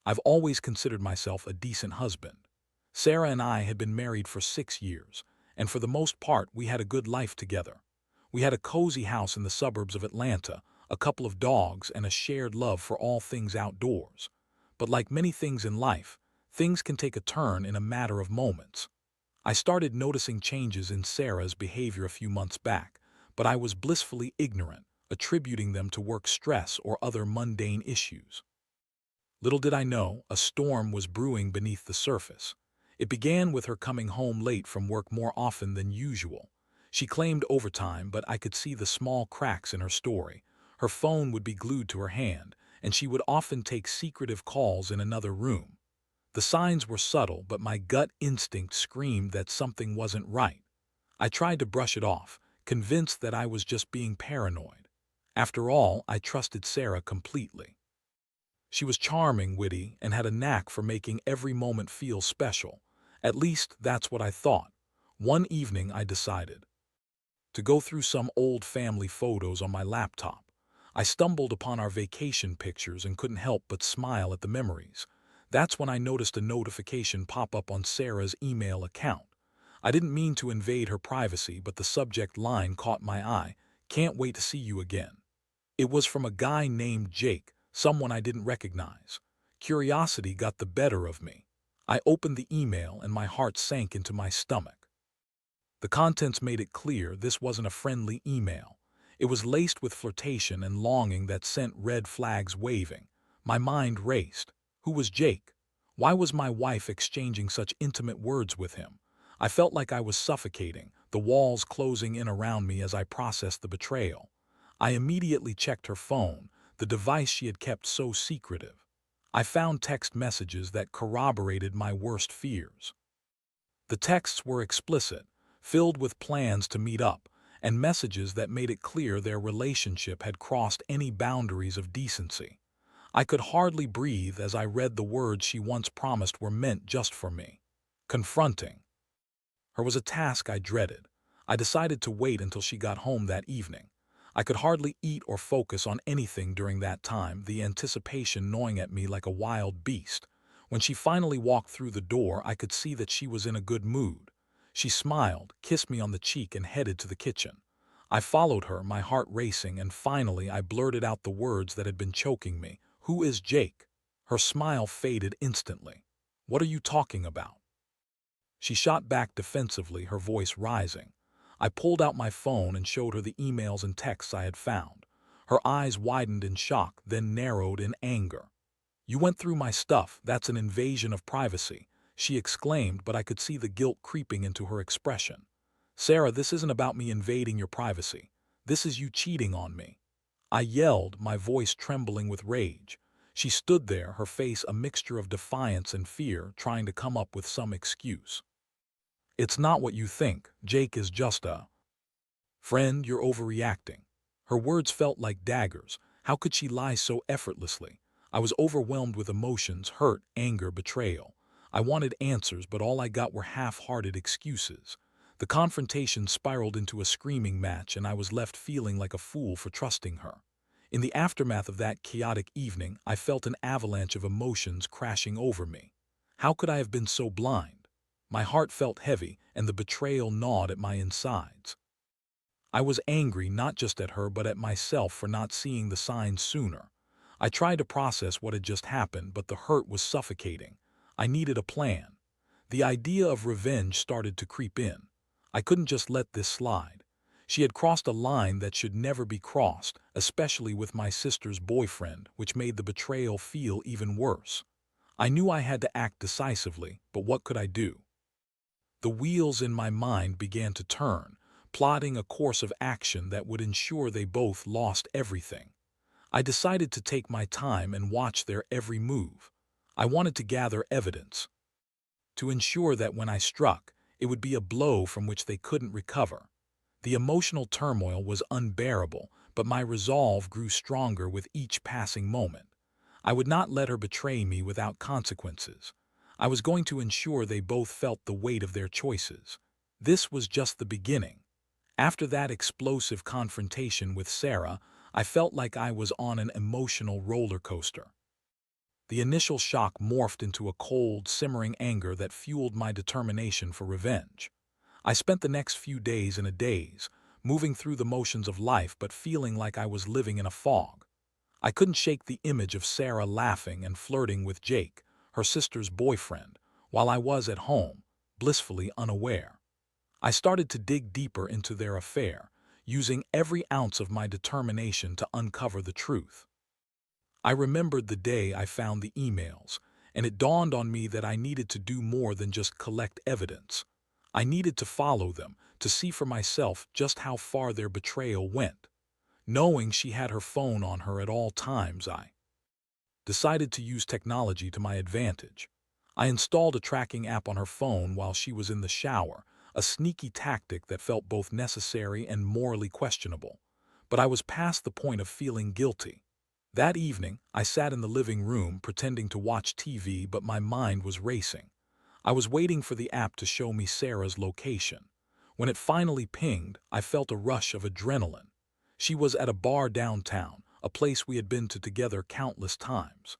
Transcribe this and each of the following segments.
I've always considered myself a decent husband. Sarah and I had been married for 6 years, and for the most part we had a good life together. We had a cozy house in the suburbs of Atlanta, a couple of dogs, and a shared love for all things outdoors. But like many things in life, things can take a turn in a matter of moments. I started noticing changes in Sarah's behavior a few months back, but I was blissfully ignorant, attributing them to work stress or other mundane issues. Little did I know, a storm was brewing beneath the surface. It began with her coming home late from work more often than usual. She claimed overtime, but I could see the small cracks in her story. Her phone would be glued to her hand, and she would often take secretive calls in another room. The signs were subtle, but my gut instinct screamed that something wasn't right. I tried to brush it off, convinced that I was just being paranoid. After all, I trusted Sarah completely. She was charming, witty, and had a knack for making every moment feel special. At least, that's what I thought. One evening, I decided to go through some old family photos on my laptop. I stumbled upon our vacation pictures and couldn't help but smile at the memories. That's when I noticed a notification pop up on Sarah's email account. I didn't mean to invade her privacy, but the subject line caught my eye. "Can't wait to see you again." It was from a guy named Jake, someone I didn't recognize. Curiosity got the better of me. I opened the email and my heart sank into my stomach. The contents made it clear this wasn't a friendly email. It was laced with flirtation and longing that sent red flags waving. My mind raced. Who was Jake? Why was my wife exchanging such intimate words with him? I felt like I was suffocating, the walls closing in around me as I processed the betrayal. I immediately checked her phone, the device she had kept so secretive. I found text messages that corroborated my worst fears. The texts were explicit, filled with plans to meet up, and messages that made it clear their relationship had crossed any boundaries of decency. I could hardly breathe as I read the words she once promised were meant just for me. Confronting her was a task I dreaded. I decided to wait until she got home that evening. I could hardly eat or focus on anything during that time, the anticipation gnawing at me like a wild beast. When she finally walked through the door, I could see that she was in a good mood. She smiled, kissed me on the cheek, and headed to the kitchen. I followed her, my heart racing, and finally I blurted out the words that had been choking me. "Who is Jake?" Her smile faded instantly. "What are you talking about?" She shot back defensively, her voice rising. I pulled out my phone and showed her the emails and texts I had found. Her eyes widened in shock, then narrowed in anger. "You went through my stuff, that's an invasion of privacy," she exclaimed, but I could see the guilt creeping into her expression. "Sarah, this isn't about me invading your privacy. This is you cheating on me." I yelled, my voice trembling with rage. She stood there, her face a mixture of defiance and fear, trying to come up with some excuse. "It's not what you think. Jake is just a friend, you're overreacting." Her words felt like daggers. How could she lie so effortlessly? I was overwhelmed with emotions, hurt, anger, betrayal. I wanted answers, but all I got were half-hearted excuses. The confrontation spiraled into a screaming match, and I was left feeling like a fool for trusting her. In the aftermath of that chaotic evening, I felt an avalanche of emotions crashing over me. How could I have been so blind? My heart felt heavy, and the betrayal gnawed at my insides. I was angry not just at her but at myself for not seeing the signs sooner. I tried to process what had just happened, but the hurt was suffocating. I needed a plan. The idea of revenge started to creep in. I couldn't just let this slide. She had crossed a line that should never be crossed, especially with my sister's boyfriend, which made the betrayal feel even worse. I knew I had to act decisively, but what could I do? The wheels in my mind began to turn, plotting a course of action that would ensure they both lost everything. I decided to take my time and watch their every move. I wanted to gather evidence, to ensure that when I struck, it would be a blow from which they couldn't recover. The emotional turmoil was unbearable, but my resolve grew stronger with each passing moment. I would not let her betray me without consequences. I was going to ensure they both felt the weight of their choices. This was just the beginning. After that explosive confrontation with Sarah, I felt like I was on an emotional roller coaster. The initial shock morphed into a cold, simmering anger that fueled my determination for revenge. I spent the next few days in a daze, moving through the motions of life but feeling like I was living in a fog. I couldn't shake the image of Sarah laughing and flirting with Jake, her sister's boyfriend, while I was at home, blissfully unaware. I started to dig deeper into their affair, using every ounce of my determination to uncover the truth. I remembered the day I found the emails, and it dawned on me that I needed to do more than just collect evidence. I needed to follow them, to see for myself just how far their betrayal went. Knowing she had her phone on her at all times, I decided to use technology to my advantage. I installed a tracking app on her phone while she was in the shower, a sneaky tactic that felt both necessary and morally questionable. But I was past the point of feeling guilty. That evening, I sat in the living room pretending to watch TV, but my mind was racing. I was waiting for the app to show me Sarah's location. When it finally pinged, I felt a rush of adrenaline. She was at a bar downtown, a place we had been to together countless times.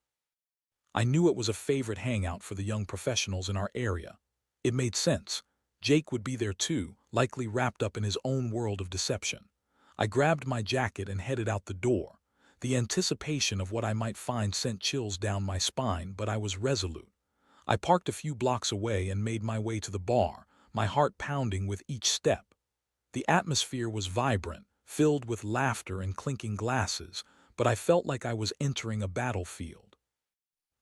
I knew it was a favorite hangout for the young professionals in our area. It made sense. Jake would be there too, likely wrapped up in his own world of deception. I grabbed my jacket and headed out the door. The anticipation of what I might find sent chills down my spine, but I was resolute. I parked a few blocks away and made my way to the bar, my heart pounding with each step. The atmosphere was vibrant, filled with laughter and clinking glasses, but I felt like I was entering a battlefield.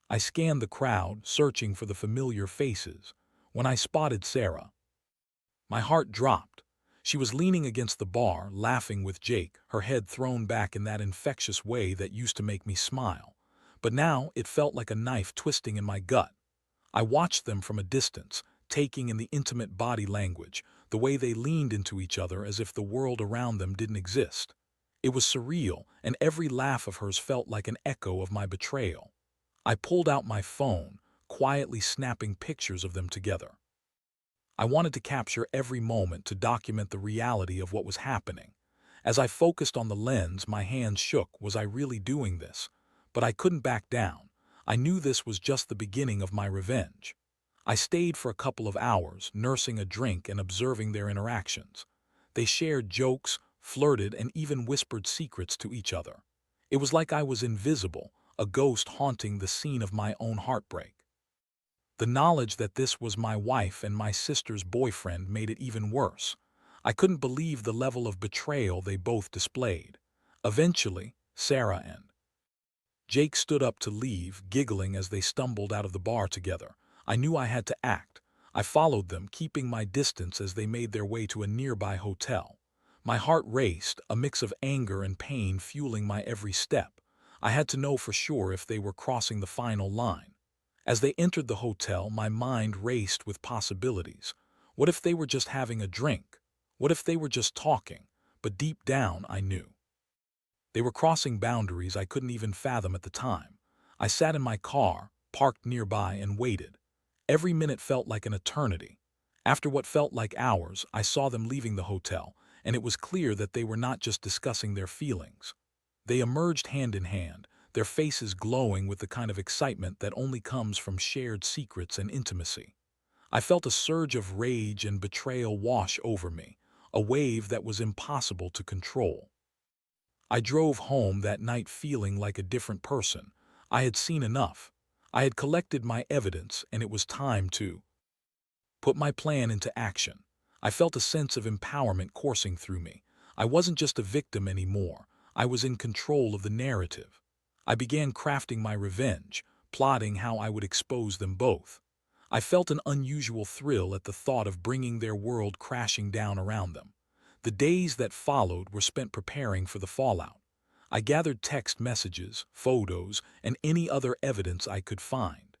I scanned the crowd, searching for the familiar faces. When I spotted Sarah, my heart dropped. She was leaning against the bar, laughing with Jake, her head thrown back in that infectious way that used to make me smile. But now it felt like a knife twisting in my gut. I watched them from a distance, taking in the intimate body language, the way they leaned into each other as if the world around them didn't exist. It was surreal, and every laugh of hers felt like an echo of my betrayal. I pulled out my phone, quietly snapping pictures of them together. I wanted to capture every moment to document the reality of what was happening. As I focused on the lens, my hands shook. Was I really doing this? But I couldn't back down. I knew this was just the beginning of my revenge. I stayed for a couple of hours, nursing a drink and observing their interactions. They shared jokes, flirted, and even whispered secrets to each other. It was like I was invisible, a ghost haunting the scene of my own heartbreak. The knowledge that this was my wife and my sister's boyfriend made it even worse. I couldn't believe the level of betrayal they both displayed. Eventually, Sarah and Jake stood up to leave, giggling as they stumbled out of the bar together. I knew I had to act. I followed them, keeping my distance as they made their way to a nearby hotel. My heart raced, a mix of anger and pain fueling my every step. I had to know for sure if they were crossing the final line. As they entered the hotel, my mind raced with possibilities. What if they were just having a drink? What if they were just talking? But deep down, I knew they were crossing boundaries I couldn't even fathom at the time. I sat in my car, parked nearby, and waited. Every minute felt like an eternity. After what felt like hours, I saw them leaving the hotel, and it was clear that they were not just discussing their feelings. They emerged hand in hand, their faces glowing with the kind of excitement that only comes from shared secrets and intimacy. I felt a surge of rage and betrayal wash over me, a wave that was impossible to control. I drove home that night feeling like a different person. I had seen enough. I had collected my evidence, and it was time to put my plan into action. I felt a sense of empowerment coursing through me. I wasn't just a victim anymore. I was in control of the narrative. I began crafting my revenge, plotting how I would expose them both. I felt an unusual thrill at the thought of bringing their world crashing down around them. The days that followed were spent preparing for the fallout. I gathered text messages, photos, and any other evidence I could find.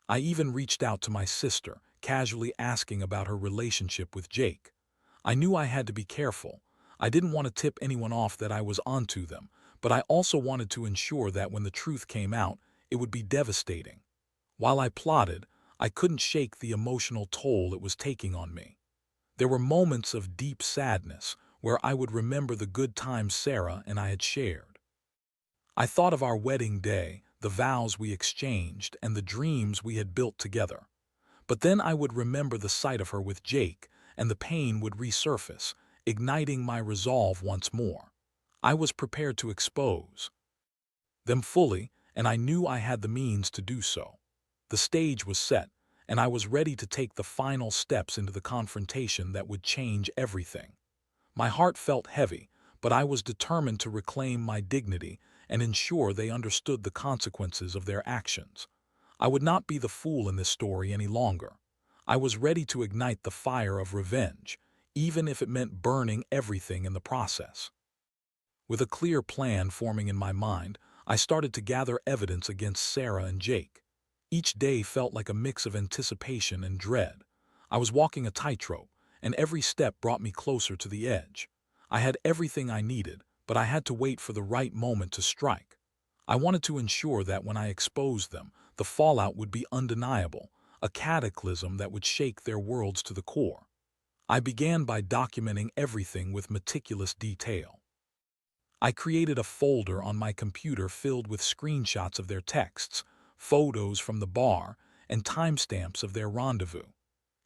I even reached out to my sister, casually asking about her relationship with Jake. I knew I had to be careful. I didn't want to tip anyone off that I was onto them, but I also wanted to ensure that when the truth came out, it would be devastating. While I plotted, I couldn't shake the emotional toll it was taking on me. There were moments of deep sadness where I would remember the good times Sarah and I had shared. I thought of our wedding day, the vows we exchanged, and the dreams we had built together. But then I would remember the sight of her with Jake, and the pain would resurface, igniting my resolve once more. I was prepared to expose them fully, and I knew I had the means to do so. The stage was set, and I was ready to take the final steps into the confrontation that would change everything. My heart felt heavy, but I was determined to reclaim my dignity and ensure they understood the consequences of their actions. I would not be the fool in this story any longer. I was ready to ignite the fire of revenge, even if it meant burning everything in the process. With a clear plan forming in my mind, I started to gather evidence against Sarah and Jake. Each day felt like a mix of anticipation and dread. I was walking a tightrope, and every step brought me closer to the edge. I had everything I needed, but I had to wait for the right moment to strike. I wanted to ensure that when I exposed them, the fallout would be undeniable, a cataclysm that would shake their worlds to the core. I began by documenting everything with meticulous detail. I created a folder on my computer filled with screenshots of their texts, photos from the bar, and timestamps of their rendezvous.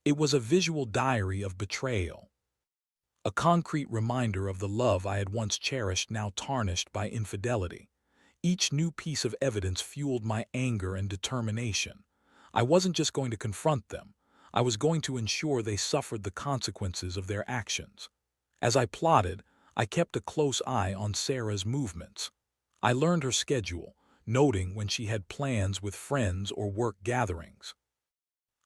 It was a visual diary of betrayal, a concrete reminder of the love I had once cherished now tarnished by infidelity. Each new piece of evidence fueled my anger and determination. I wasn't just going to confront them. I was going to ensure they suffered the consequences of their actions. As I plotted, I kept a close eye on Sarah's movements. I learned her schedule, noting when she had plans with friends or work gatherings.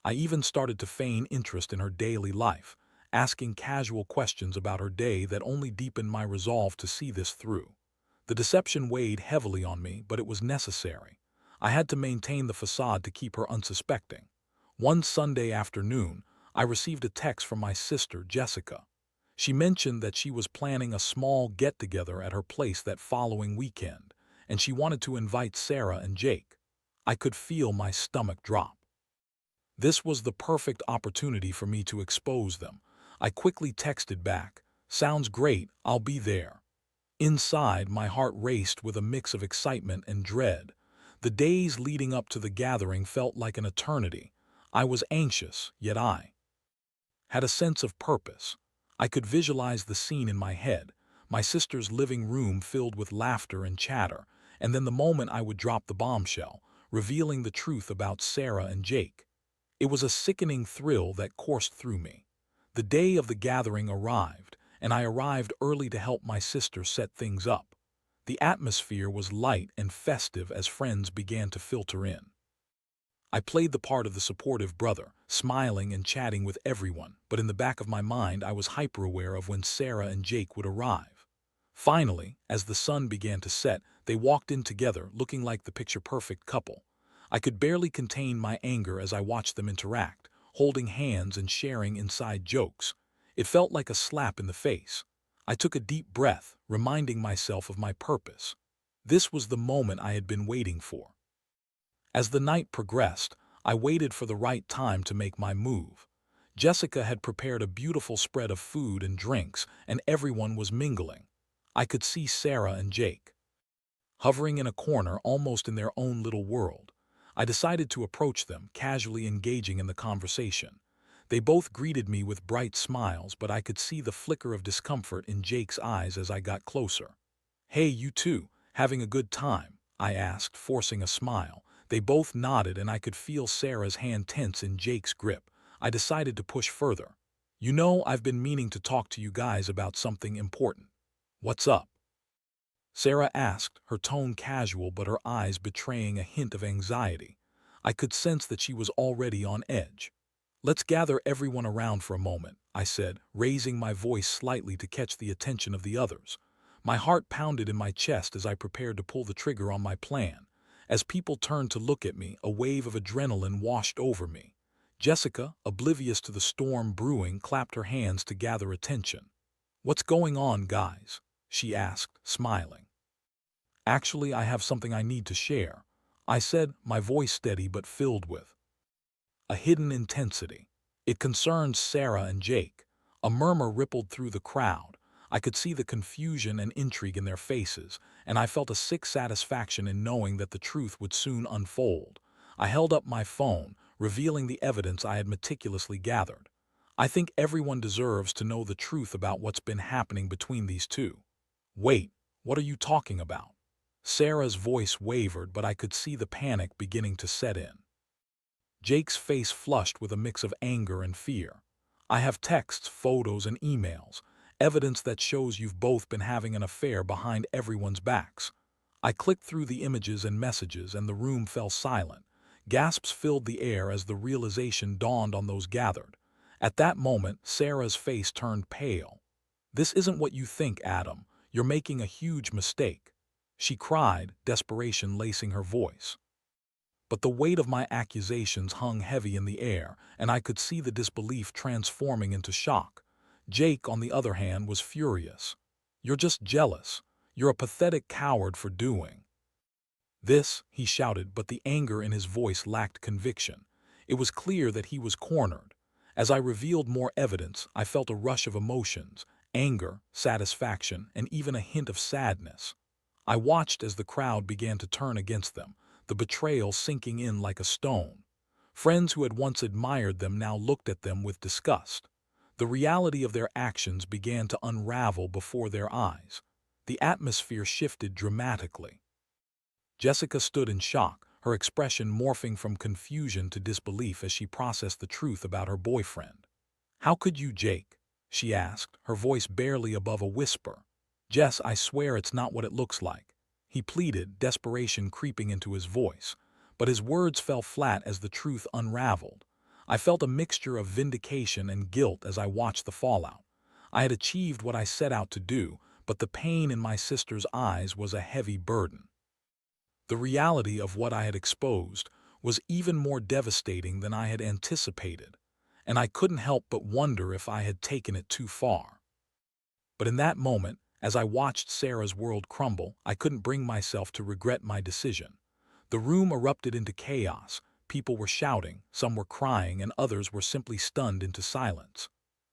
I even started to feign interest in her daily life, asking casual questions about her day that only deepened my resolve to see this through. The deception weighed heavily on me, but it was necessary. I had to maintain the facade to keep her unsuspecting. One Sunday afternoon, I received a text from my sister, Jessica. She mentioned that she was planning a small get-together at her place that following weekend, and she wanted to invite Sarah and Jake. I could feel my stomach drop. This was the perfect opportunity for me to expose them. I quickly texted back, "Sounds great, I'll be there." Inside, my heart raced with a mix of excitement and dread. The days leading up to the gathering felt like an eternity. I was anxious, yet I had a sense of purpose. I could visualize the scene in my head, my sister's living room filled with laughter and chatter, and then the moment I would drop the bombshell, revealing the truth about Sarah and Jake. It was a sickening thrill that coursed through me. The day of the gathering arrived, and I arrived early to help my sister set things up. The atmosphere was light and festive as friends began to filter in. I played the part of the supportive brother, smiling and chatting with everyone, but in the back of my mind I was hyper-aware of when Sarah and Jake would arrive. Finally, as the sun began to set, they walked in together, looking like the picture-perfect couple. I could barely contain my anger as I watched them interact, holding hands and sharing inside jokes. It felt like a slap in the face. I took a deep breath, reminding myself of my purpose. This was the moment I had been waiting for. As the night progressed, I waited for the right time to make my move. Jessica had prepared a beautiful spread of food and drinks, and everyone was mingling. I could see Sarah and Jake hovering in a corner, almost in their own little world. I decided to approach them, casually engaging in the conversation. They both greeted me with bright smiles, but I could see the flicker of discomfort in Jake's eyes as I got closer. "Hey, you two, having a good time?" I asked, forcing a smile. They both nodded, and I could feel Sarah's hand tense in Jake's grip. I decided to push further. "You know, I've been meaning to talk to you guys about something important." "What's up?" Sarah asked, her tone casual but her eyes betraying a hint of anxiety. I could sense that she was already on edge. "Let's gather everyone around for a moment," I said, raising my voice slightly to catch the attention of the others. My heart pounded in my chest as I prepared to pull the trigger on my plan. As people turned to look at me, a wave of adrenaline washed over me. Jessica, oblivious to the storm brewing, clapped her hands to gather attention. "What's going on, guys?" she asked, smiling. "Actually, I have something I need to share," I said, my voice steady but filled with a hidden intensity. "It concerns Sarah and Jake." A murmur rippled through the crowd. I could see the confusion and intrigue in their faces, and I felt a sick satisfaction in knowing that the truth would soon unfold. I held up my phone, revealing the evidence I had meticulously gathered. I think everyone deserves to know the truth about what's been happening between these two. Wait, what are you talking about? Sarah's voice wavered, but I could see the panic beginning to set in. Jake's face flushed with a mix of anger and fear. I have texts, photos, and emails, evidence that shows you've both been having an affair behind everyone's backs. I clicked through the images and messages, and the room fell silent. Gasps filled the air as the realization dawned on those gathered. At that moment, Sarah's face turned pale. "This isn't what you think, Adam. You're making a huge mistake," she cried, desperation lacing her voice. But the weight of my accusations hung heavy in the air, and I could see the disbelief transforming into shock. Jake, on the other hand, was furious. "You're just jealous. You're a pathetic coward for doing this," he shouted, but the anger in his voice lacked conviction. It was clear that he was cornered. As I revealed more evidence, I felt a rush of emotions: anger, satisfaction, and even a hint of sadness. I watched as the crowd began to turn against them, the betrayal sinking in like a stone. Friends who had once admired them now looked at them with disgust. The reality of their actions began to unravel before their eyes. The atmosphere shifted dramatically. Jessica stood in shock, her expression morphing from confusion to disbelief as she processed the truth about her boyfriend. "How could you, Jake?" she asked, her voice barely above a whisper. "Jess, I swear it's not what it looks like," he pleaded, desperation creeping into his voice. But his words fell flat as the truth unraveled. I felt a mixture of vindication and guilt as I watched the fallout. I had achieved what I set out to do, but the pain in my sister's eyes was a heavy burden. The reality of what I had exposed was even more devastating than I had anticipated, and I couldn't help but wonder if I had taken it too far. But in that moment, as I watched Sarah's world crumble, I couldn't bring myself to regret my decision. The room erupted into chaos. People were shouting, some were crying, and others were simply stunned into silence.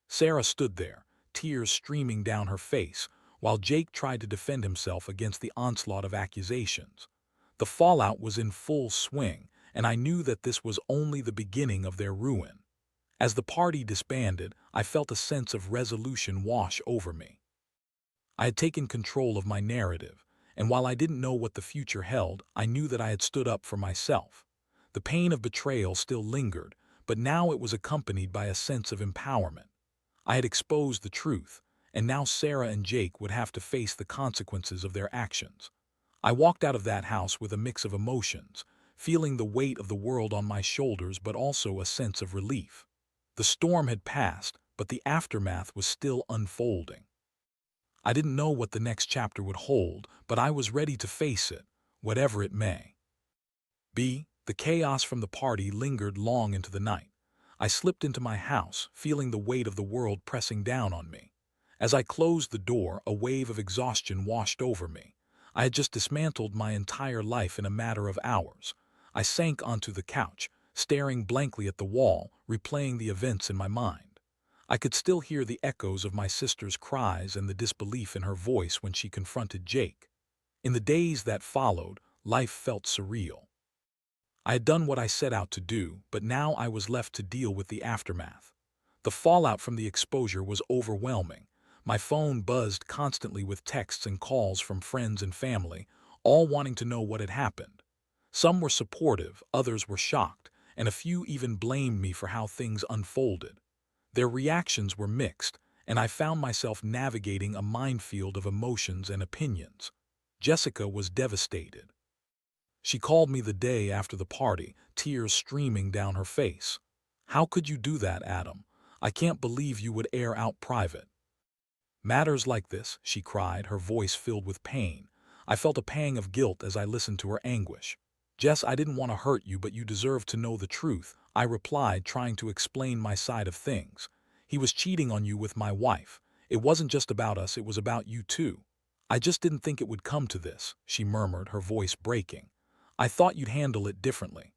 Sarah stood there, tears streaming down her face, while Jake tried to defend himself against the onslaught of accusations. The fallout was in full swing, and I knew that this was only the beginning of their ruin. As the party disbanded, I felt a sense of resolution wash over me. I had taken control of my narrative, and while I didn't know what the future held, I knew that I had stood up for myself. The pain of betrayal still lingered, but now it was accompanied by a sense of empowerment. I had exposed the truth, and now Sarah and Jake would have to face the consequences of their actions. I walked out of that house with a mix of emotions, feeling the weight of the world on my shoulders but also a sense of relief. The storm had passed, but the aftermath was still unfolding. I didn't know what the next chapter would hold, but I was ready to face it, whatever it may. The chaos from the party lingered long into the night. I slipped into my house, feeling the weight of the world pressing down on me. As I closed the door, a wave of exhaustion washed over me. I had just dismantled my entire life in a matter of hours. I sank onto the couch, staring blankly at the wall, replaying the events in my mind. I could still hear the echoes of my sister's cries and the disbelief in her voice when she confronted Jake. In the days that followed, life felt surreal. I had done what I set out to do, but now I was left to deal with the aftermath. The fallout from the exposure was overwhelming. My phone buzzed constantly with texts and calls from friends and family, all wanting to know what had happened. Some were supportive, others were shocked, and a few even blamed me for how things unfolded. Their reactions were mixed, and I found myself navigating a minefield of emotions and opinions. Jessica was devastated. She called me the day after the party, tears streaming down her face. "How could you do that, Adam? I can't believe you would air out private matters like this," she cried, her voice filled with pain. I felt a pang of guilt as I listened to her anguish. "Jess, I didn't want to hurt you, but you deserve to know the truth," I replied, trying to explain my side of things. "He was cheating on you with my wife. It wasn't just about us, it was about you too." "I just didn't think it would come to this," she murmured, her voice breaking. "I thought you'd handle it differently."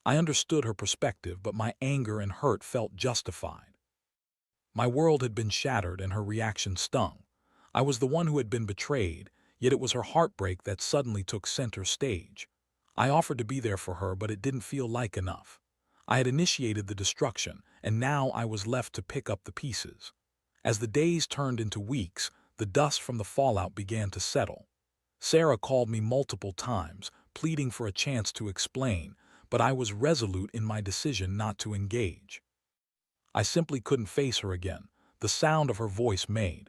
I understood her perspective, but my anger and hurt felt justified. My world had been shattered and her reaction stung. I was the one who had been betrayed, yet it was her heartbreak that suddenly took center stage. I offered to be there for her, but it didn't feel like enough. I had initiated the destruction, and now I was left to pick up the pieces. As the days turned into weeks, the dust from the fallout began to settle. Sarah called me multiple times, pleading for a chance to explain, but I was resolute in my decision not to engage. I simply couldn't face her again. The sound of her voice made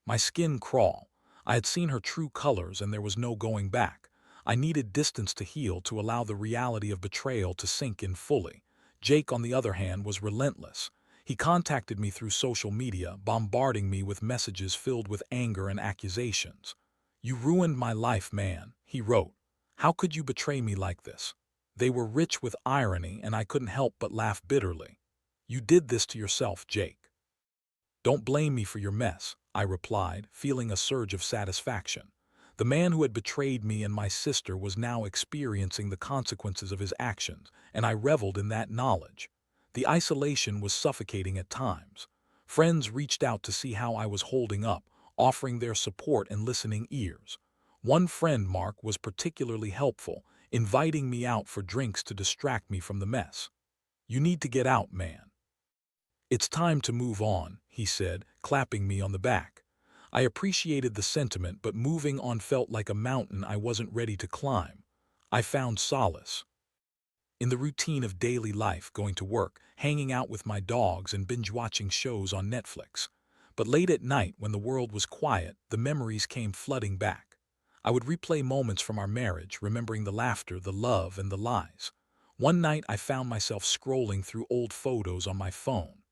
my skin crawl. I had seen her true colors and there was no going back. I needed distance to heal, to allow the reality of betrayal to sink in fully. Jake, on the other hand, was relentless. He contacted me through social media, bombarding me with messages filled with anger and accusations. "You ruined my life, man," he wrote. "How could you betray me like this?" They were rich with irony, and I couldn't help but laugh bitterly. "You did this to yourself, Jake." "Don't blame me for your mess," I replied, feeling a surge of satisfaction. The man who had betrayed me and my sister was now experiencing the consequences of his actions, and I reveled in that knowledge. The isolation was suffocating at times. Friends reached out to see how I was holding up, offering their support and listening ears. One friend, Mark, was particularly helpful, inviting me out for drinks to distract me from the mess. "You need to get out, man. It's time to move on," he said, clapping me on the back. I appreciated the sentiment, but moving on felt like a mountain I wasn't ready to climb. I found solace in the routine of daily life, going to work, hanging out with my dogs, and binge-watching shows on Netflix. But late at night, when the world was quiet, the memories came flooding back. I would replay moments from our marriage, remembering the laughter, the love, and the lies. One night I found myself scrolling through old photos on my phone.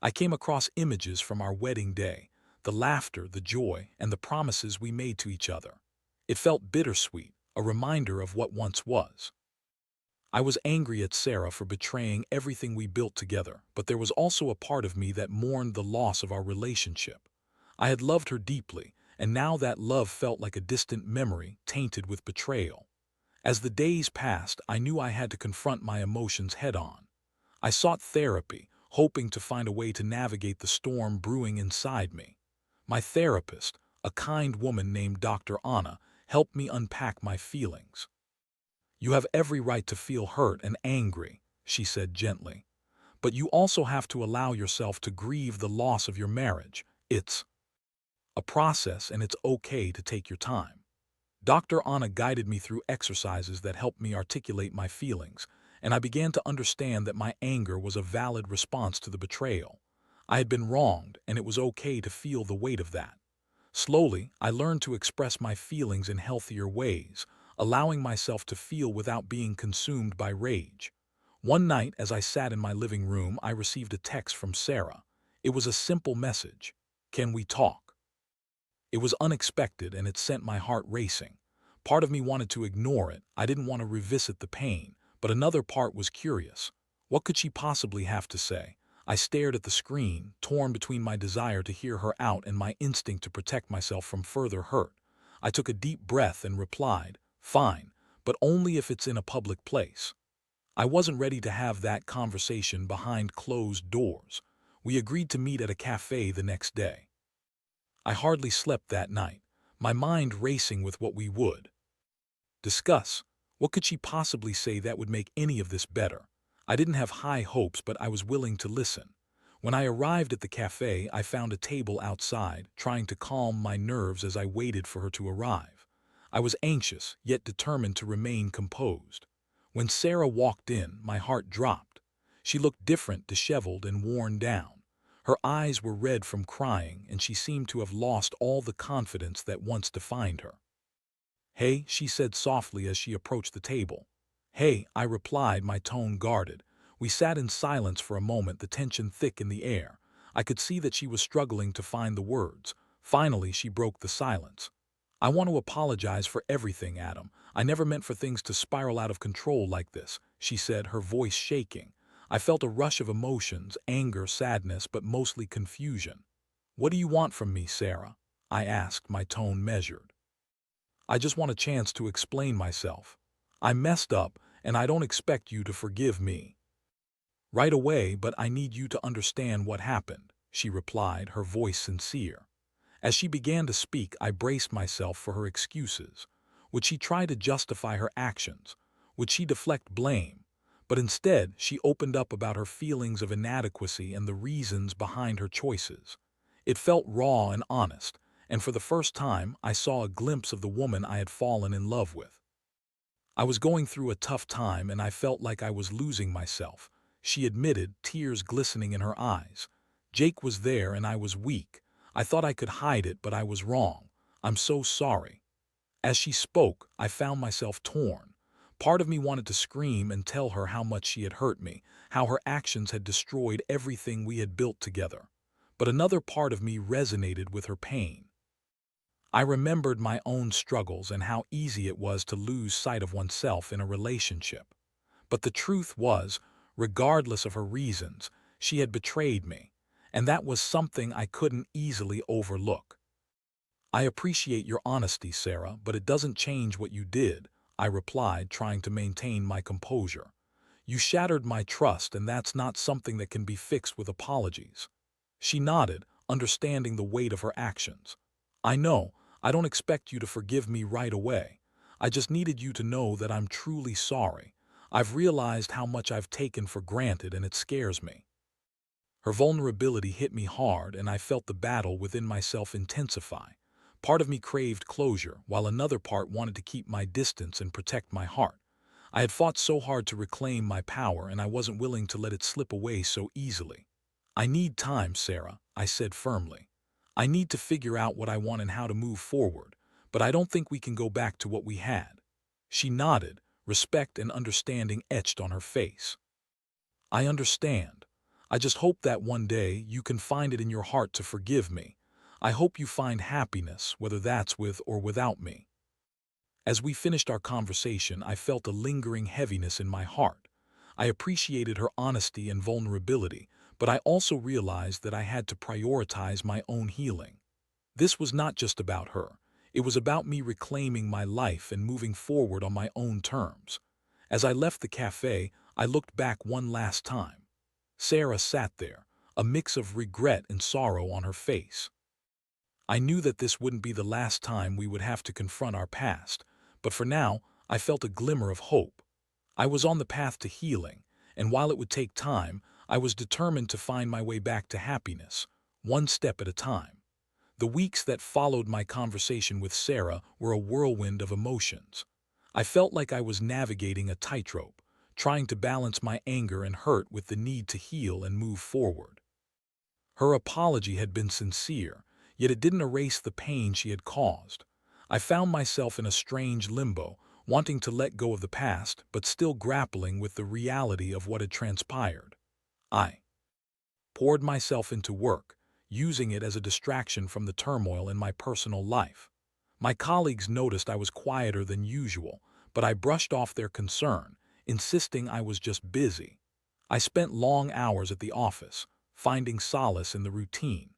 I came across images from our wedding day, the laughter, the joy, and the promises we made to each other. It felt bittersweet, a reminder of what once was. I was angry at Sarah for betraying everything we built together, but there was also a part of me that mourned the loss of our relationship. I had loved her deeply, and now that love felt like a distant memory, tainted with betrayal. As the days passed, I knew I had to confront my emotions head-on. I sought therapy, hoping to find a way to navigate the storm brewing inside me. My therapist, a kind woman named Dr. Anna, helped me unpack my feelings. "You have every right to feel hurt and angry," she said gently. "But you also have to allow yourself to grieve the loss of your marriage. It's a process, and it's okay to take your time." Dr. Anna guided me through exercises that helped me articulate my feelings, and I began to understand that my anger was a valid response to the betrayal. I had been wronged, and it was okay to feel the weight of that. Slowly, I learned to express my feelings in healthier ways, allowing myself to feel without being consumed by rage. One night, as I sat in my living room, I received a text from Sarah. It was a simple message: "Can we talk?" It was unexpected, and it sent my heart racing. Part of me wanted to ignore it. I didn't want to revisit the pain, but another part was curious. What could she possibly have to say? I stared at the screen, torn between my desire to hear her out and my instinct to protect myself from further hurt. I took a deep breath and replied, "Fine, but only if it's in a public place." I wasn't ready to have that conversation behind closed doors. We agreed to meet at a cafe the next day. I hardly slept that night, my mind racing with what we would discuss. What could she possibly say that would make any of this better? I didn't have high hopes, but I was willing to listen. When I arrived at the cafe, I found a table outside, trying to calm my nerves as I waited for her to arrive. I was anxious, yet determined to remain composed. When Sarah walked in, my heart dropped. She looked different, disheveled, and worn down. Her eyes were red from crying, and she seemed to have lost all the confidence that once defined her. "Hey," she said softly as she approached the table. "Hey," I replied, my tone guarded. We sat in silence for a moment, the tension thick in the air. I could see that she was struggling to find the words. Finally, she broke the silence. "I want to apologize for everything, Adam. I never meant for things to spiral out of control like this," she said, her voice shaking. I felt a rush of emotions, anger, sadness, but mostly confusion. "What do you want from me, Sarah?" I asked, my tone measured. "I just want a chance to explain myself. I messed up, and I don't expect you to forgive me right away, but I need you to understand what happened," she replied, her voice sincere. As she began to speak, I braced myself for her excuses. Would she try to justify her actions? Would she deflect blame? But instead, she opened up about her feelings of inadequacy and the reasons behind her choices. It felt raw and honest, and for the first time, I saw a glimpse of the woman I had fallen in love with. I was going through a tough time and I felt like I was losing myself, she admitted, tears glistening in her eyes. Jake was there and I was weak. I thought I could hide it, but I was wrong. I'm so sorry. As she spoke, I found myself torn. Part of me wanted to scream and tell her how much she had hurt me, how her actions had destroyed everything we had built together. But another part of me resonated with her pain. I remembered my own struggles and how easy it was to lose sight of oneself in a relationship. But the truth was, regardless of her reasons, she had betrayed me, and that was something I couldn't easily overlook. I appreciate your honesty, Sarah, but it doesn't change what you did, I replied, trying to maintain my composure. You shattered my trust, and that's not something that can be fixed with apologies. She nodded, understanding the weight of her actions. I know, I don't expect you to forgive me right away. I just needed you to know that I'm truly sorry. I've realized how much I've taken for granted and it scares me. Her vulnerability hit me hard and I felt the battle within myself intensify. Part of me craved closure, while another part wanted to keep my distance and protect my heart. I had fought so hard to reclaim my power and I wasn't willing to let it slip away so easily. I need time, Sarah, I said firmly. I need to figure out what I want and how to move forward, but I don't think we can go back to what we had. She nodded, respect and understanding etched on her face. I understand. I just hope that one day you can find it in your heart to forgive me. I hope you find happiness, whether that's with or without me. As we finished our conversation, I felt a lingering heaviness in my heart. I appreciated her honesty and vulnerability, but I also realized that I had to prioritize my own healing. This was not just about her. It was about me reclaiming my life and moving forward on my own terms. As I left the cafe, I looked back one last time. Sarah sat there, a mix of regret and sorrow on her face. I knew that this wouldn't be the last time we would have to confront our past, but for now, I felt a glimmer of hope. I was on the path to healing, and while it would take time, I was determined to find my way back to happiness, one step at a time. The weeks that followed my conversation with Sarah were a whirlwind of emotions. I felt like I was navigating a tightrope, trying to balance my anger and hurt with the need to heal and move forward. Her apology had been sincere, yet it didn't erase the pain she had caused. I found myself in a strange limbo, wanting to let go of the past, but still grappling with the reality of what had transpired. I poured myself into work, using it as a distraction from the turmoil in my personal life. My colleagues noticed I was quieter than usual, but I brushed off their concern, insisting I was just busy. I spent long hours at the office, finding solace in the routine.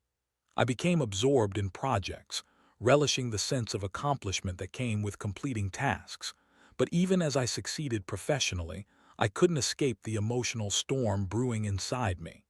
I became absorbed in projects, relishing the sense of accomplishment that came with completing tasks. But even as I succeeded professionally, I couldn't escape the emotional storm brewing inside me.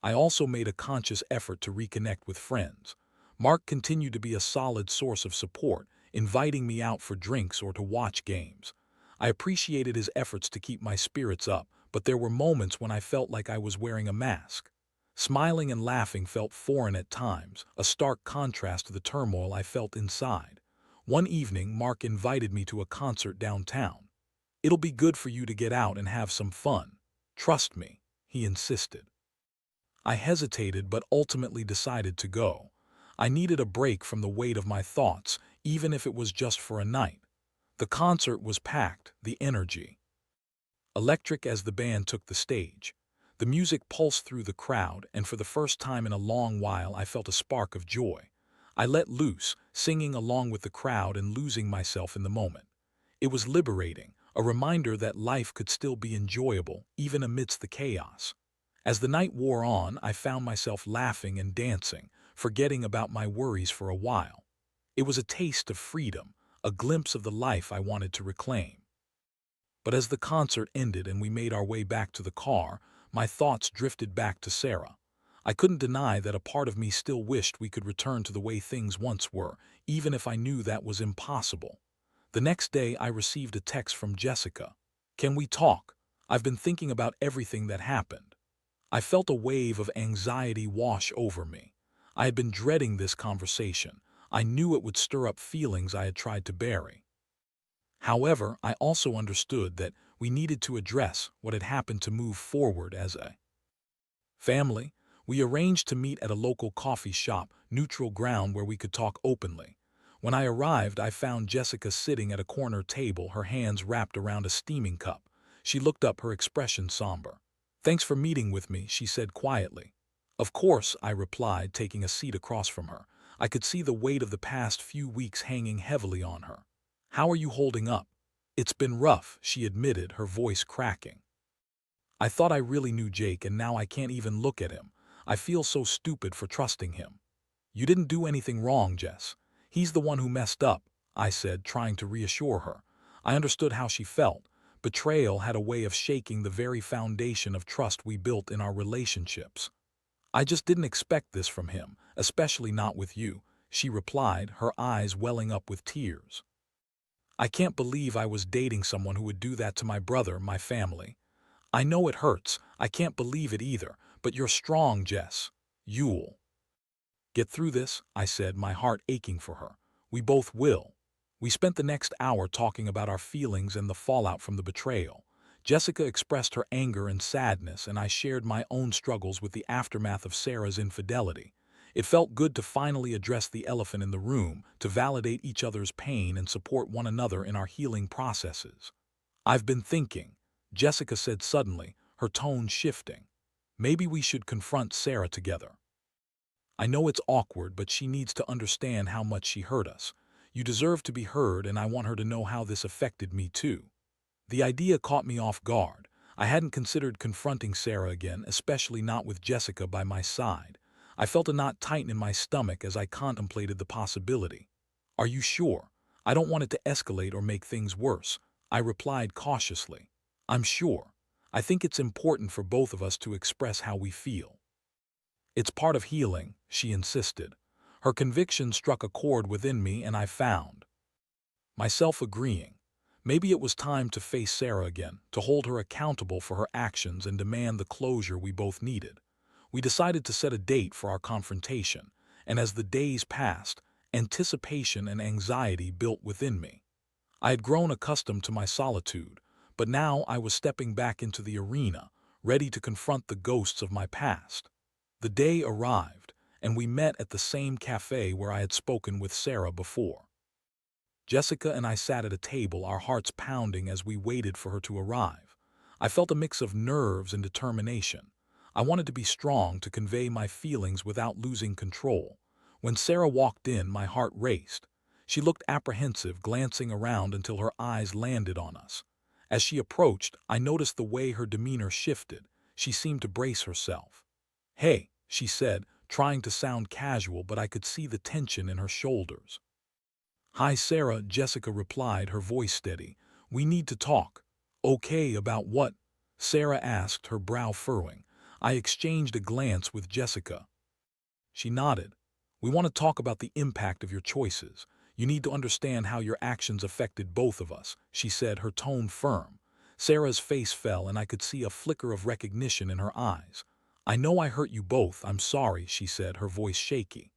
I also made a conscious effort to reconnect with friends. Mark continued to be a solid source of support, inviting me out for drinks or to watch games. I appreciated his efforts to keep my spirits up, but there were moments when I felt like I was wearing a mask. Smiling and laughing felt foreign at times, a stark contrast to the turmoil I felt inside. One evening, Mark invited me to a concert downtown. "It'll be good for you to get out and have some fun. Trust me," he insisted. I hesitated but ultimately decided to go. I needed a break from the weight of my thoughts, even if it was just for a night. The concert was packed, the energy electric as the band took the stage. The music pulsed through the crowd, and for the first time in a long while I felt a spark of joy. I let loose, singing along with the crowd and losing myself in the moment. It was liberating, a reminder that life could still be enjoyable, even amidst the chaos. As the night wore on, I found myself laughing and dancing, forgetting about my worries for a while. It was a taste of freedom, a glimpse of the life I wanted to reclaim. But as the concert ended and we made our way back to the car, my thoughts drifted back to Sarah. I couldn't deny that a part of me still wished we could return to the way things once were, even if I knew that was impossible. The next day, I received a text from Jessica. "Can we talk? I've been thinking about everything that happened." I felt a wave of anxiety wash over me. I had been dreading this conversation. I knew it would stir up feelings I had tried to bury. However, I also understood that we needed to address what had happened to move forward as a family. We arranged to meet at a local coffee shop, neutral ground where we could talk openly. When I arrived, I found Jessica sitting at a corner table, her hands wrapped around a steaming cup. She looked up, her expression somber. "Thanks for meeting with me," she said quietly. "Of course," I replied, taking a seat across from her. I could see the weight of the past few weeks hanging heavily on her. "How are you holding up?" "It's been rough," she admitted, her voice cracking. "I thought I really knew Jake, and now I can't even look at him. I feel so stupid for trusting him." "You didn't do anything wrong, Jess. He's the one who messed up," I said, trying to reassure her. I understood how she felt. Betrayal had a way of shaking the very foundation of trust we built in our relationships. "I just didn't expect this from him, especially not with you," she replied, her eyes welling up with tears. "I can't believe I was dating someone who would do that to my brother, my family. I know it hurts. I can't believe it either, but you're strong, Jess. You'll get through this," I said, my heart aching for her. "We both will." We spent the next hour talking about our feelings and the fallout from the betrayal. Jessica expressed her anger and sadness, and I shared my own struggles with the aftermath of Sarah's infidelity. It felt good to finally address the elephant in the room, to validate each other's pain and support one another in our healing processes. "I've been thinking," Jessica said suddenly, her tone shifting. "Maybe we should confront Sarah together. I know it's awkward, but she needs to understand how much she hurt us. You deserve to be heard, and I want her to know how this affected me too." The idea caught me off guard. I hadn't considered confronting Sarah again, especially not with Jessica by my side. I felt a knot tighten in my stomach as I contemplated the possibility. "Are you sure? I don't want it to escalate or make things worse," I replied cautiously. "I'm sure. I think it's important for both of us to express how we feel." "It's part of healing," she insisted. Her conviction struck a chord within me, and I found myself agreeing. Maybe it was time to face Sarah again, to hold her accountable for her actions and demand the closure we both needed. We decided to set a date for our confrontation, and as the days passed, anticipation and anxiety built within me. I had grown accustomed to my solitude, but now I was stepping back into the arena, ready to confront the ghosts of my past. The day arrived, and we met at the same cafe where I had spoken with Sarah before. Jessica and I sat at a table, our hearts pounding as we waited for her to arrive. I felt a mix of nerves and determination. I wanted to be strong, to convey my feelings without losing control. When Sarah walked in, my heart raced. She looked apprehensive, glancing around until her eyes landed on us. As she approached, I noticed the way her demeanor shifted. She seemed to brace herself. "Hey," she said, trying to sound casual, but I could see the tension in her shoulders. "Hi, Sarah," Jessica replied, her voice steady. "We need to talk." "Okay, about what?" Sarah asked, her brow furrowing. I exchanged a glance with Jessica. She nodded. "We want to talk about the impact of your choices. You need to understand how your actions affected both of us," she said, her tone firm. Sarah's face fell, and I could see a flicker of recognition in her eyes. "I know I hurt you both. I'm sorry," she said, her voice shaky.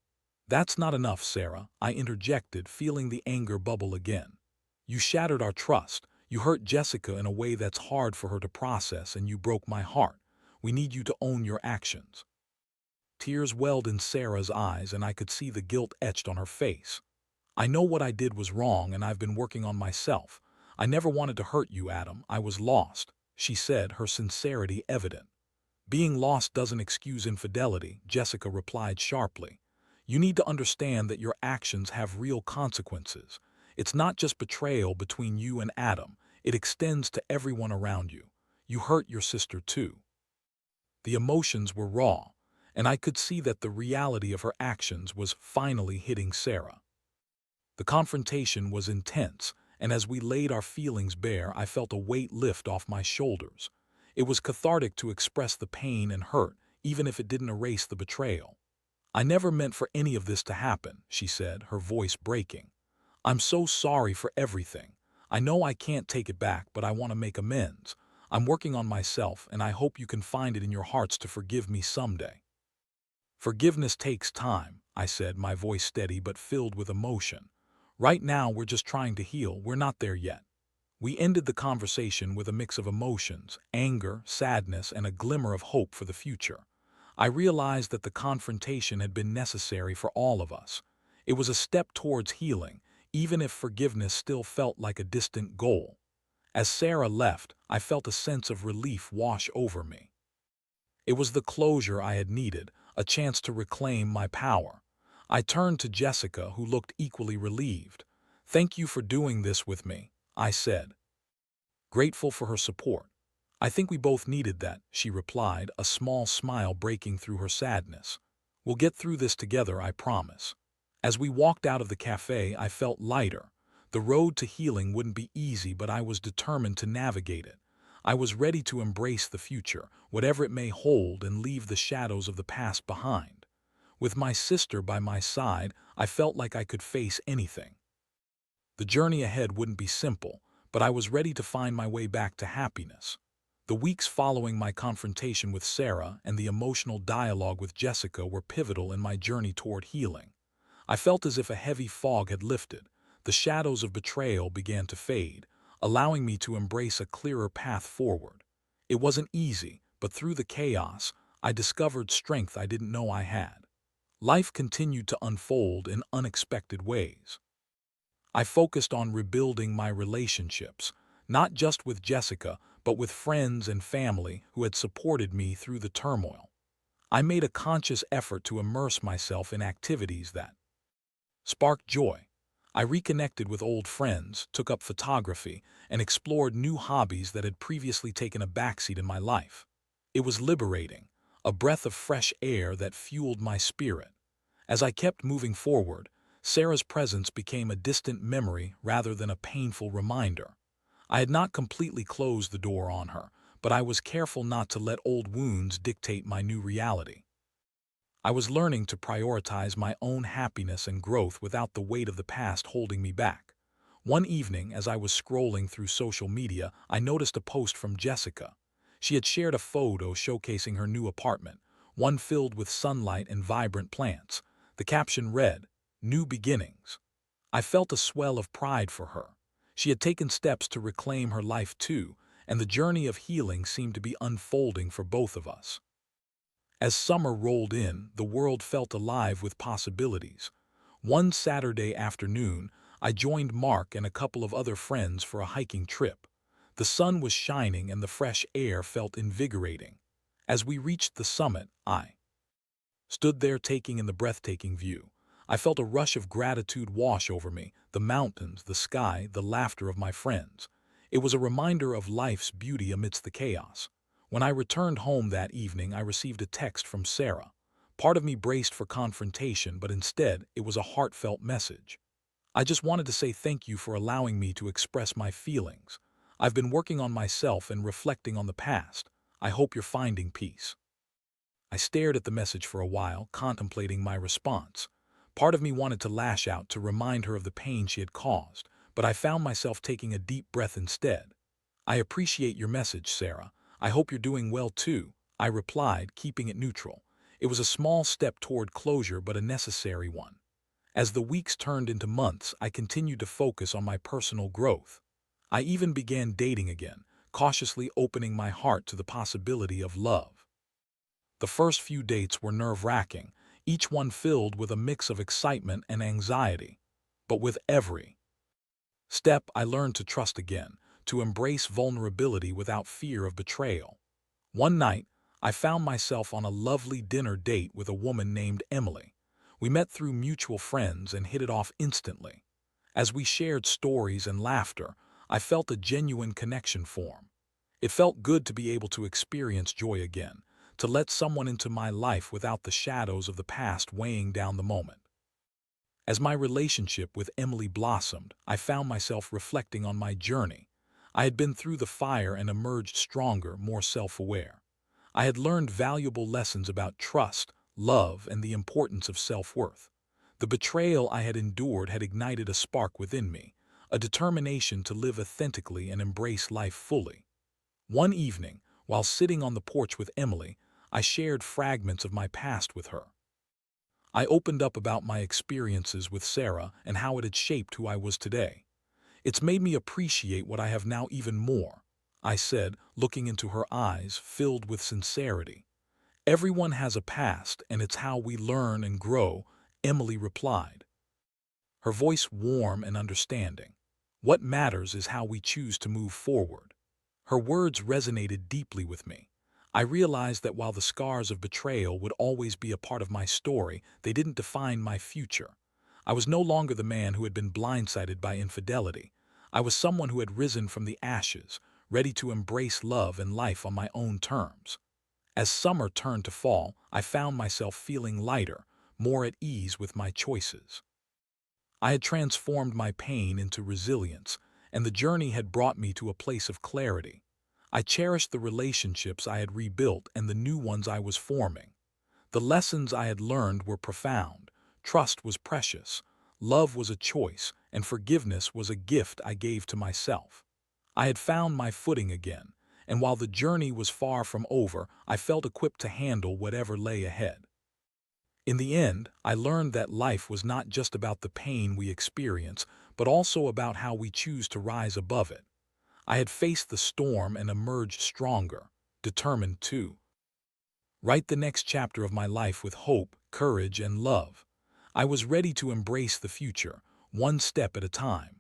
"That's not enough, Sarah," I interjected, feeling the anger bubble again. "You shattered our trust. You hurt Jessica in a way that's hard for her to process, and you broke my heart. We need you to own your actions." Tears welled in Sarah's eyes, and I could see the guilt etched on her face. "I know what I did was wrong, and I've been working on myself. I never wanted to hurt you, Adam. I was lost," she said, her sincerity evident. "Being lost doesn't excuse infidelity," Jessica replied sharply. "You need to understand that your actions have real consequences. It's not just betrayal between you and Adam. It extends to everyone around you. You hurt your sister too." The emotions were raw, and I could see that the reality of her actions was finally hitting Sarah. The confrontation was intense, and as we laid our feelings bare, I felt a weight lift off my shoulders. It was cathartic to express the pain and hurt, even if it didn't erase the betrayal. "I never meant for any of this to happen," she said, her voice breaking. "I'm so sorry for everything. I know I can't take it back, but I want to make amends. I'm working on myself, and I hope you can find it in your hearts to forgive me someday." "Forgiveness takes time," I said, my voice steady but filled with emotion. "Right now, we're just trying to heal. We're not there yet." We ended the conversation with a mix of emotions, anger, sadness, and a glimmer of hope for the future. I realized that the confrontation had been necessary for all of us. It was a step towards healing, even if forgiveness still felt like a distant goal. As Sarah left, I felt a sense of relief wash over me. It was the closure I had needed, a chance to reclaim my power. I turned to Jessica, who looked equally relieved. "Thank you for doing this with me," I said, grateful for her support. "I think we both needed that," she replied, a small smile breaking through her sadness. "We'll get through this together, I promise." As we walked out of the cafe, I felt lighter. The road to healing wouldn't be easy, but I was determined to navigate it. I was ready to embrace the future, whatever it may hold, and leave the shadows of the past behind. With my sister by my side, I felt like I could face anything. The journey ahead wouldn't be simple, but I was ready to find my way back to happiness. The weeks following my confrontation with Sarah and the emotional dialogue with Jessica were pivotal in my journey toward healing. I felt as if a heavy fog had lifted. The shadows of betrayal began to fade, allowing me to embrace a clearer path forward. It wasn't easy, but through the chaos, I discovered strength I didn't know I had. Life continued to unfold in unexpected ways. I focused on rebuilding my relationships, not just with Jessica, but with friends and family who had supported me through the turmoil. I made a conscious effort to immerse myself in activities that sparked joy. I reconnected with old friends, took up photography, and explored new hobbies that had previously taken a backseat in my life. It was liberating, a breath of fresh air that fueled my spirit. As I kept moving forward, Sarah's presence became a distant memory rather than a painful reminder. I had not completely closed the door on her, but I was careful not to let old wounds dictate my new reality. I was learning to prioritize my own happiness and growth without the weight of the past holding me back. One evening, as I was scrolling through social media, I noticed a post from Jessica. She had shared a photo showcasing her new apartment, one filled with sunlight and vibrant plants. The caption read, "New Beginnings." I felt a swell of pride for her. She had taken steps to reclaim her life too, and the journey of healing seemed to be unfolding for both of us. As summer rolled in, the world felt alive with possibilities. One Saturday afternoon, I joined Mark and a couple of other friends for a hiking trip. The sun was shining and the fresh air felt invigorating. As we reached the summit, I stood there taking in the breathtaking view. I felt a rush of gratitude wash over me, the mountains, the sky, the laughter of my friends. It was a reminder of life's beauty amidst the chaos. When I returned home that evening, I received a text from Sarah. Part of me braced for confrontation, but instead, it was a heartfelt message. "I just wanted to say thank you for allowing me to express my feelings. I've been working on myself and reflecting on the past. I hope you're finding peace." I stared at the message for a while, contemplating my response. Part of me wanted to lash out to remind her of the pain she had caused, but I found myself taking a deep breath instead. "I appreciate your message, Sarah. I hope you're doing well too," I replied, keeping it neutral. It was a small step toward closure, but a necessary one. As the weeks turned into months, I continued to focus on my personal growth. I even began dating again, cautiously opening my heart to the possibility of love. The first few dates were nerve-wracking, each one filled with a mix of excitement and anxiety. But with every step, I learned to trust again, to embrace vulnerability without fear of betrayal. One night, I found myself on a lovely dinner date with a woman named Emily. We met through mutual friends and hit it off instantly. As we shared stories and laughter, I felt a genuine connection form. It felt good to be able to experience joy again, to let someone into my life without the shadows of the past weighing down the moment. As my relationship with Emily blossomed, I found myself reflecting on my journey. I had been through the fire and emerged stronger, more self-aware. I had learned valuable lessons about trust, love, and the importance of self-worth. The betrayal I had endured had ignited a spark within me, a determination to live authentically and embrace life fully. One evening, while sitting on the porch with Emily, I shared fragments of my past with her. I opened up about my experiences with Sarah and how it had shaped who I was today. It's made me appreciate what I have now even more, I said, looking into her eyes filled with sincerity. Everyone has a past, and it's how we learn and grow, Emily replied, her voice warm and understanding. What matters is how we choose to move forward. Her words resonated deeply with me. I realized that while the scars of betrayal would always be a part of my story, they didn't define my future. I was no longer the man who had been blindsided by infidelity. I was someone who had risen from the ashes, ready to embrace love and life on my own terms. As summer turned to fall, I found myself feeling lighter, more at ease with my choices. I had transformed my pain into resilience, and the journey had brought me to a place of clarity. I cherished the relationships I had rebuilt and the new ones I was forming. The lessons I had learned were profound. Trust was precious, love was a choice, and forgiveness was a gift I gave to myself. I had found my footing again, and while the journey was far from over, I felt equipped to handle whatever lay ahead. In the end, I learned that life was not just about the pain we experience, but also about how we choose to rise above it. I had faced the storm and emerged stronger, determined to write the next chapter of my life with hope, courage, and love. I was ready to embrace the future, one step at a time.